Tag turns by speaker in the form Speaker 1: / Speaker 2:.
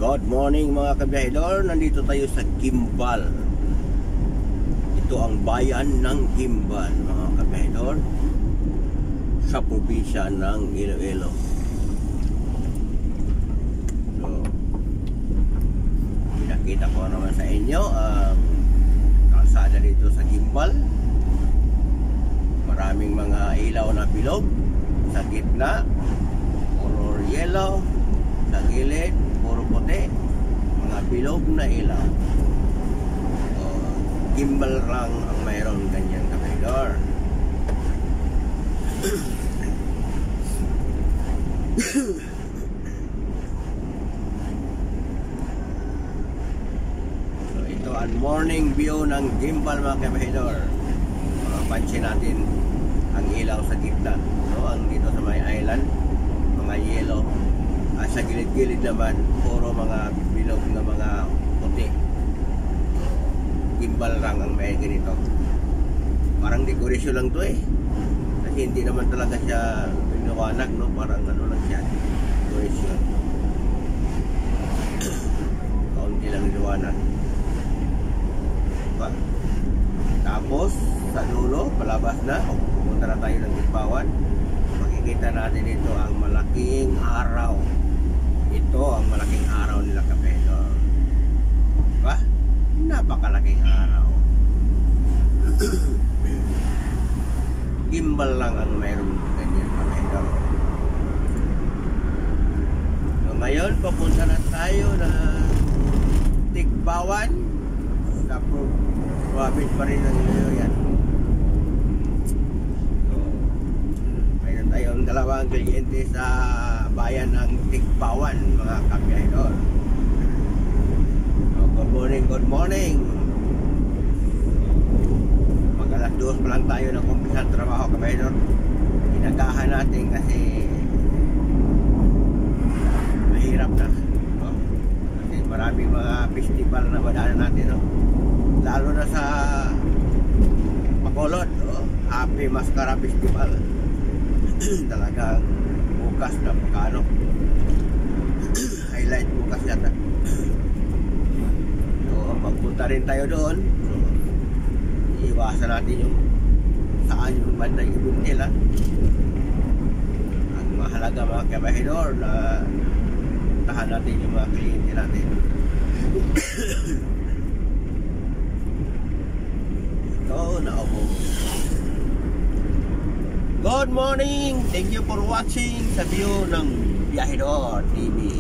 Speaker 1: Good morning mga kabiyahedor. Nandito tayo sa Gimbal. Ito ang bayan ng Gimbal mga kabiyahedor, sa probinsya ng Iloilo. So, pinakita ko naman sa inyo ang kalsada dito sa Gimbal. Maraming mga ilaw na bilog sa gitna, puro yellow. Sa gilid, puro puti, mga bilog na ilaw. So, Gimbal lang ang mayroon ganyan kabiyahedor. So, ito ang morning view ng Gimbal mga kabiyahedor. Pansin natin ang ilaw sa gitna. So, ang dito sa may island, mga yellow. Sa gilid-gilid naman, puro mga bilog na mga puti. Gimbal lang ang may ganito. Parang dekorasyon lang to eh. Kasi hindi naman talaga siya pinawanag, no? Parang ano lang siya, dekorasyon. Kaunti lang liwanag. Diba? Tapos, sa dulo, palabas na, pumunta na tayo ng Gipawan. Makikita natin ito ang malaking araw. Ito ang malaking araw nila kabiyahedor. Diba? Napakalaking araw. Gimbal lang ang mayroon ganyan kabiyahedor. So ngayon, papunta na tayo na Tigbawan. Sa province pa rin ng Iloilo yan. So, mayroon tayong dalawang kliyente sa bayan ng Tigbawan mga kabiyahedor. So, good morning. Mag alas 2 pa lang tayo ng umpisa trabaho kabiyahedor. Inagahan natin kasi mahirap na, no? Kasi maraming mga festival na madaanan natin, no? Lalo na sa Bacolod, no? Happy Mascara Festival. Talagang bukas na pagkano highlight bukas yata. So magpunta rin tayo doon. So iiwasan natin yung saan yung bandang ibuntil, ha? Ang mahalaga mga kabiyahedor na tahan natin yung mga kliyente natin. Ito na ako. Good morning! Thank you for watching sa view ng Biyahedor TV.